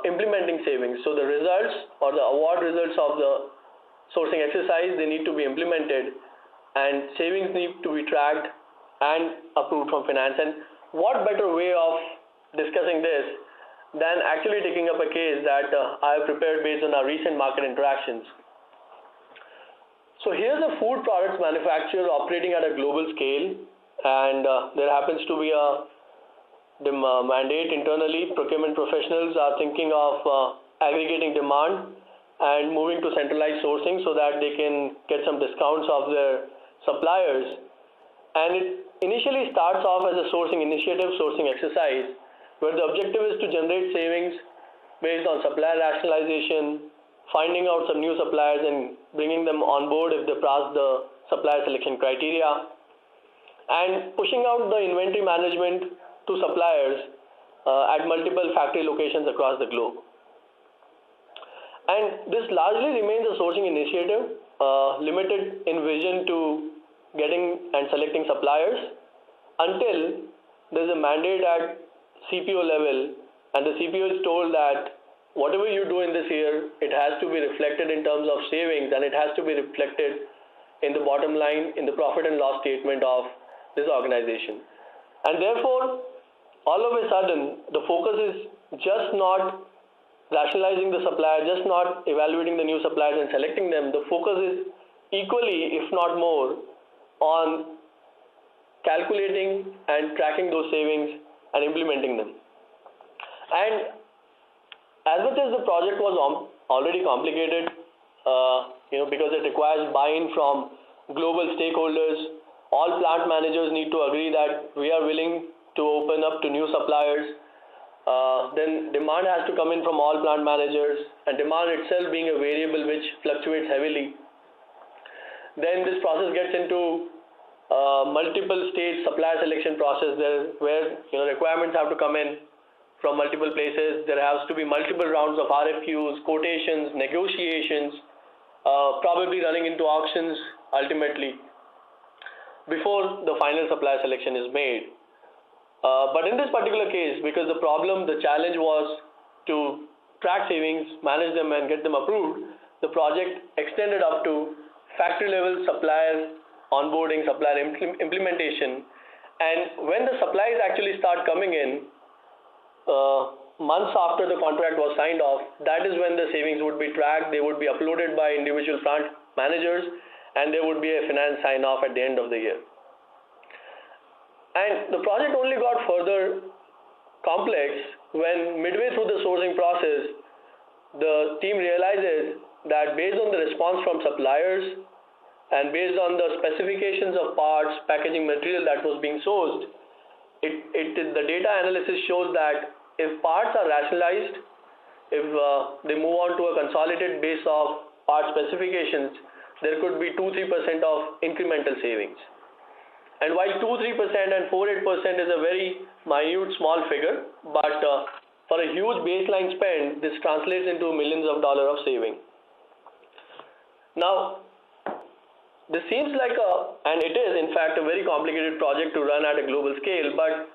implementing savings. So the results or the award results of the sourcing exercise, they need to be implemented, and savings need to be tracked and approved from finance. And what better way of discussing this than actually taking up a case that I have prepared based on our recent market interactions. So here's a food products manufacturer operating at a global scale, and there happens to be the mandate internally. Procurement professionals are thinking of aggregating demand and moving to centralized sourcing so that they can get some discounts of their suppliers. And it initially starts off as a sourcing initiative, sourcing exercise, where the objective is to generate savings based on supplier rationalization, finding out some new suppliers and bringing them on board if they pass the supplier selection criteria, and pushing out the inventory management to suppliers at multiple factory locations across the globe. And this largely remains a sourcing initiative, limited in vision to getting and selecting suppliers until there's a mandate at CPO level, and the CPO is told that whatever you do in this year, it has to be reflected in terms of savings, and it has to be reflected in the bottom line, in the profit and loss statement of this organization. And therefore, all of a sudden, the focus is just not rationalizing the supplier, just not evaluating the new suppliers and selecting them. The focus is equally, if not more, on calculating and tracking those savings and implementing them. And as much as the project was already complicated, because it requires buy-in from global stakeholders, all plant managers need to agree that we are willing to open up to new suppliers. Then demand has to come in from all plant managers, and demand itself being a variable which fluctuates heavily. Then this process gets into multiple stage supplier selection process there, where requirements have to come in from multiple places. There has to be multiple rounds of RFQs, quotations, negotiations, probably running into auctions ultimately before the final supplier selection is made. But in this particular case, because the challenge was to track savings, manage them and get them approved, the project extended up to factory level supplier onboarding, supplier implementation. And when the supplies actually start coming in, months after the contract was signed off, that is when the savings would be tracked. They would be uploaded by individual plant managers, and there would be a finance sign-off at the end of the year. And the project only got further complex when midway through the sourcing process, the team realizes that based on the response from suppliers and based on the specifications of parts, packaging material that was being sourced, the data analysis shows that if parts are rationalized, if they move on to a consolidated base of part specifications, there could be 2-3% of incremental savings. And while 2-3% and 4-8% is a very minute small figure, but for a huge baseline spend, this translates into millions of dollars of saving. Now, this seems like and it is in fact a very complicated project to run at a global scale, but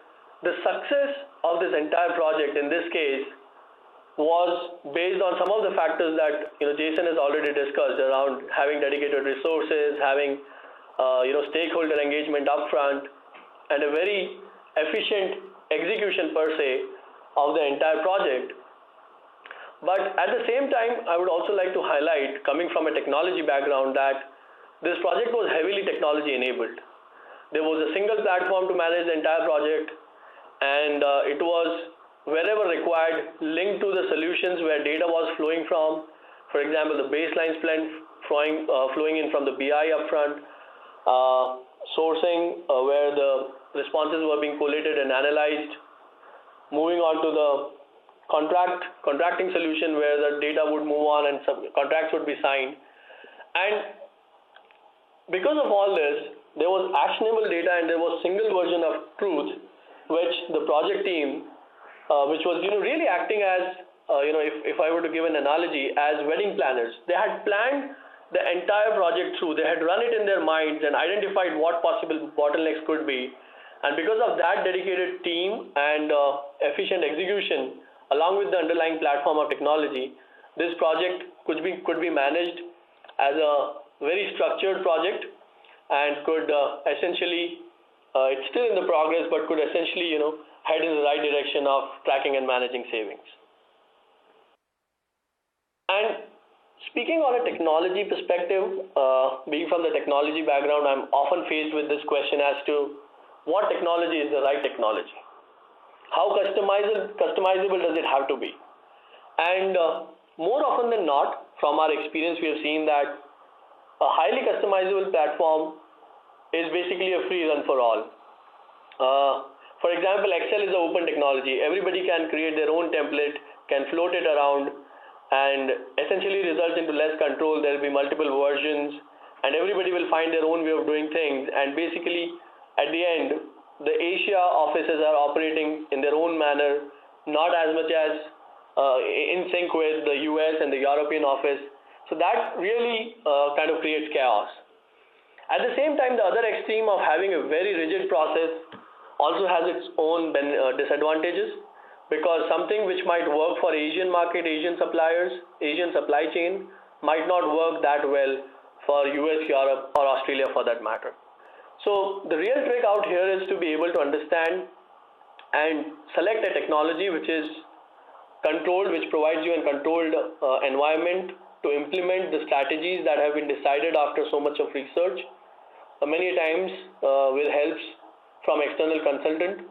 the success of this entire project in this case was based on some of the factors that Jason has already discussed around having dedicated resources, having stakeholder engagement upfront, and a very efficient execution per se of the entire project. But at the same time, I would also like to highlight, coming from a technology background, that this project was heavily technology enabled. There was a single platform to manage the entire project, and it was wherever required linked to the solutions where data was flowing from. For example, the baseline spend flowing in from the BI upfront, sourcing where the responses were being collated and analyzed, moving on to the contracting solution where the data would move on and some contracts would be signed. And because of all this, there was actionable data and there was single version of truth, which the project team, which was really acting as if I were to give an analogy, as wedding planners. They had planned the entire project through. They had run it in their minds and identified what possible bottlenecks could be. And because of that dedicated team and efficient execution, along with the underlying platform of technology, this project could be managed as a very structured project and could essentially, it's still in the progress, but could essentially head in the right direction of tracking and managing savings. And speaking on a technology perspective, being from the technology background, I'm often faced with this question as to what technology is the right technology? How customizable does it have to be? And more often than not, from our experience, we have seen that a highly customizable platform is basically a free run for all. For example, Excel is an open technology. Everybody can create their own template, can float it around, and essentially results into less control. There will be multiple versions, and everybody will find their own way of doing things. And basically, at the end, the Asia offices are operating in their own manner, not as much as in sync with the US and the European office. So that really kind of creates chaos. At the same time, the other extreme of having a very rigid process also has its own disadvantages, because something which might work for Asian market, Asian suppliers, Asian supply chain might not work that well for US, Europe, or Australia for that matter. So the real trick out here is to be able to understand and select a technology which is controlled, which provides you a controlled environment to implement the strategies that have been decided after so much of research, many times with helps from external consultant.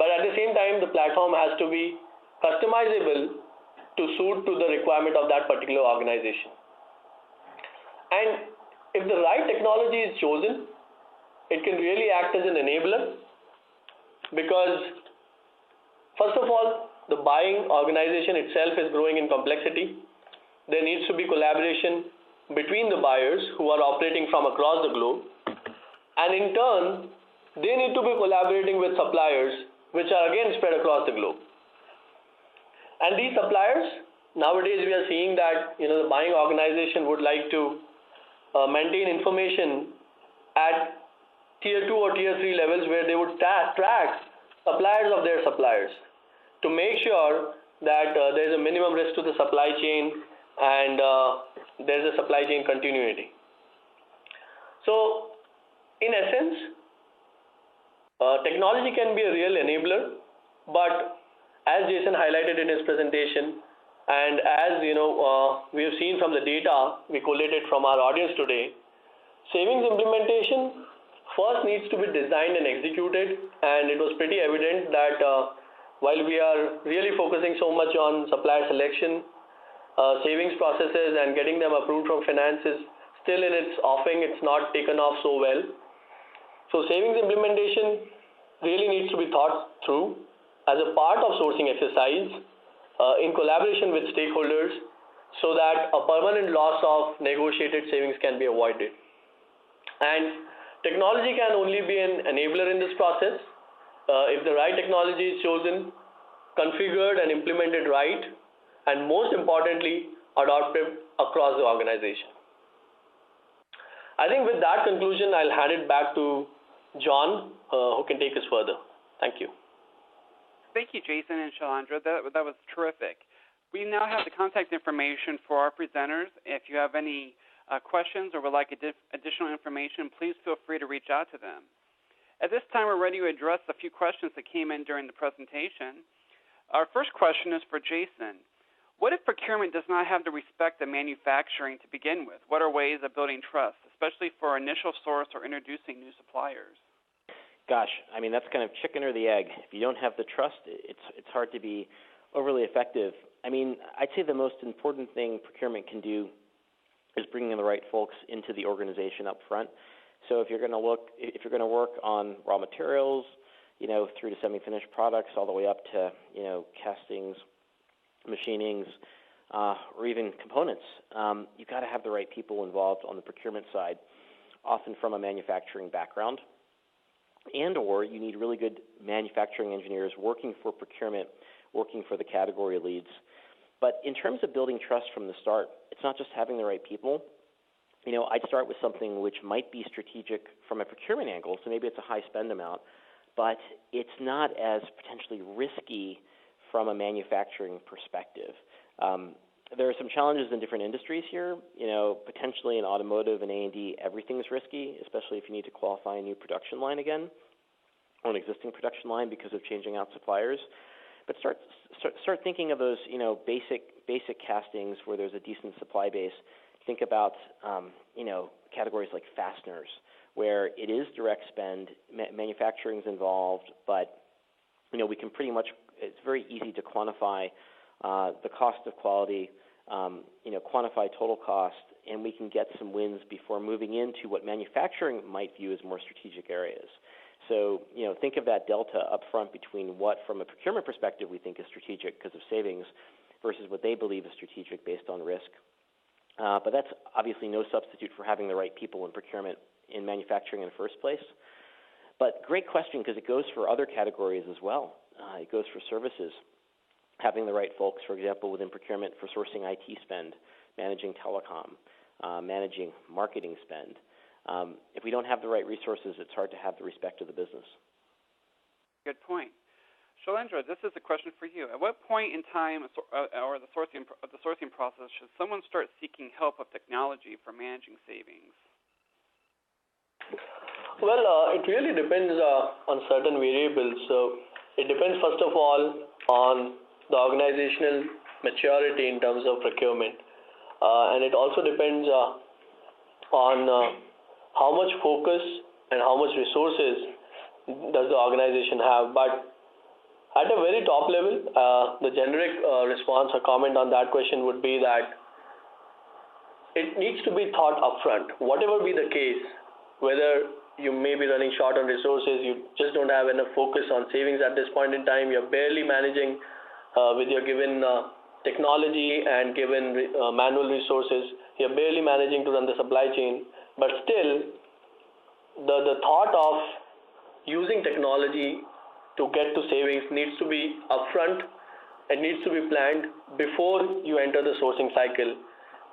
But at the same time, the platform has to be customizable to suit to the requirement of that particular organization. And if the right technology is chosen, it can really act as an enabler, because first of all, the buying organization itself is growing in complexity. There needs to be collaboration between the buyers who are operating from across the globe, and in turn, they need to be collaborating with suppliers which are again spread across the globe. And these suppliers, nowadays we are seeing that the buying organization would like to maintain information at tier 2 or tier 3 levels, where they would track suppliers of their suppliers to make sure that there is a minimum risk to the supply chain and there is a supply chain continuity. So in essence, technology can be a real enabler, but as Jason highlighted in his presentation, and as we have seen from the data we collated from our audience today, savings implementation first needs to be designed and executed. And it was pretty evident that while we are really focusing so much on supplier selection, savings processes and getting them approved from finance is still in its offing. It's not taken off so well. So savings implementation really needs to be thought through as a part of sourcing exercise in collaboration with stakeholders, so that a permanent loss of negotiated savings can be avoided. And technology can only be an enabler in this process if the right technology is chosen, configured and implemented right, and most importantly, adopted across the organization. I think with that conclusion, I'll hand it back to John, who can take us further. Thank you. Thank you, Jason and Shalandra. That was terrific. We now have the contact information for our presenters. If you have any questions or would like additional information, please feel free to reach out to them. At this time, we're ready to address a few questions that came in during the presentation. Our first question is for Jason. What if procurement does not have the respect of manufacturing to begin with? What are ways of building trust, especially for initial source or introducing new suppliers? Gosh, I mean, that's kind of chicken or the egg. If you don't have the trust, it's hard to be overly effective. I mean, I'd say the most important thing procurement can do is bringing the right folks into the organization up front. So if you're going to work on raw materials, through to semi-finished products, all the way up to, castings, machinings, or even components. You've got to have the right people involved on the procurement side, often from a manufacturing background, and or you need really good manufacturing engineers working for procurement, working for the category leads. But in terms of building trust from the start, it's not just having the right people. I'd start with something which might be strategic from a procurement angle, so maybe it's a high spend amount, but it's not as potentially risky from a manufacturing perspective. There are some challenges in different industries here. Potentially in automotive and A&D, everything's risky, especially if you need to qualify a new production line again or an existing production line because of changing out suppliers. But start thinking of those, basic castings where there's a decent supply base. Think about, categories like fasteners, where it is direct spend, manufacturing's involved, but, we can pretty much, it's very easy to quantify the cost of quality, quantify total cost, and we can get some wins before moving into what manufacturing might view as more strategic areas. So, think of that delta up front between what, from a procurement perspective, we think is strategic because of savings versus what they believe is strategic based on risk. But that's obviously no substitute for having the right people in procurement in manufacturing in the first place. But great question, because it goes for other categories as well. It goes for services. Having the right folks, for example, within procurement for sourcing IT spend, managing telecom, managing marketing spend. If we don't have the right resources, it's hard to have the respect of the business. Good point. Shailendra, this is a question for you. At what point in time or the sourcing process should someone start seeking help of technology for managing savings? Well, it really depends on certain variables. So it depends, first of all, on the organizational maturity in terms of procurement. And it also depends on how much focus and how much resources does the organization have. But at a very top level, the generic response or comment on that question would be that it needs to be thought upfront. Whatever be the case, whether you may be running short on resources, you just don't have enough focus on savings at this point in time, you're barely managing with your given technology and given manual resources, you're barely managing to run the supply chain, but still the thought of using technology to get to savings needs to be upfront and needs to be planned before you enter the sourcing cycle.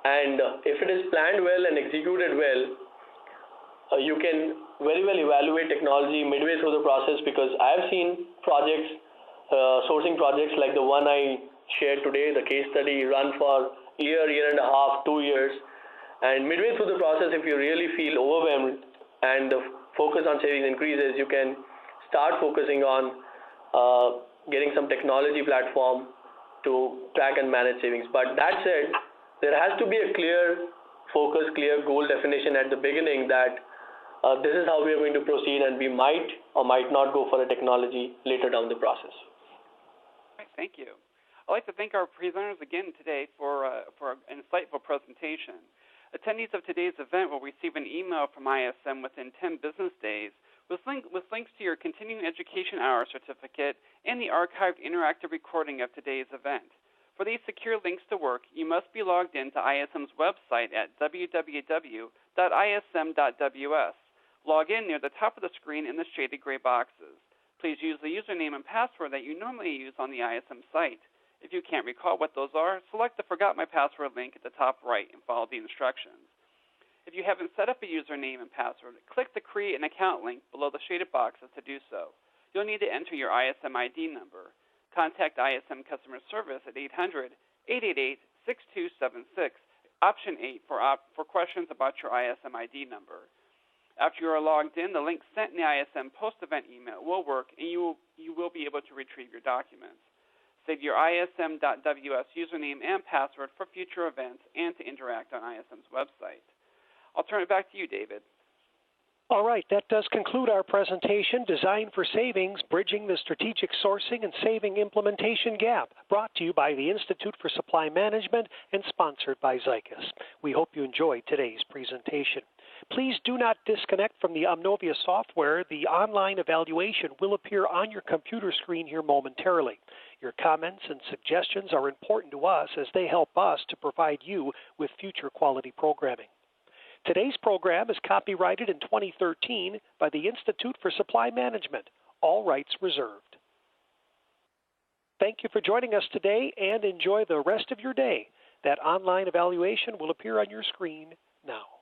And if it is planned well and executed well, you can very well evaluate technology midway through the process, because I have seen projects, sourcing projects like the one I shared today, the case study, run for a year and a half, 2 years. And midway through the process, if you really feel overwhelmed and the focus on savings increases, you can start focusing on getting some technology platform to track and manage savings. But that said, there has to be a clear focus, clear goal definition at the beginning that this is how we are going to proceed, and we might or might not go for a technology later down the process. All right, thank you. I'd like to thank our presenters again today for an insightful presentation. Attendees of today's event will receive an email from ISM within 10 business days with links to your Continuing Education Hour certificate and the archived interactive recording of today's event. For these secure links to work, you must be logged in to ISM's website at www.ism.ws. Log in near the top of the screen in the shaded gray boxes. Please use the username and password that you normally use on the ISM site. If you can't recall what those are, select the Forgot My Password link at the top right and follow the instructions. If you haven't set up a username and password, click the Create an Account link below the shaded boxes to do so. You'll need to enter your ISM ID number. Contact ISM Customer Service at 800-888-6276, option 8 for questions about your ISM ID number. After you are logged in, the link sent in the ISM post-event email will work, and you will be able to retrieve your documents. Save your ism.ws username and password for future events and to interact on ISM's website. I'll turn it back to you, David. All right, that does conclude our presentation, Design for Savings, Bridging the Strategic Sourcing and Saving Implementation Gap, brought to you by the Institute for Supply Management and sponsored by Zycus. We hope you enjoyed today's presentation. Please do not disconnect from the Omnovia software. The online evaluation will appear on your computer screen here momentarily. Your comments and suggestions are important to us as they help us to provide you with future quality programming. Today's program is copyrighted in 2013 by the Institute for Supply Management, all rights reserved. Thank you for joining us today and enjoy the rest of your day. That online evaluation will appear on your screen now.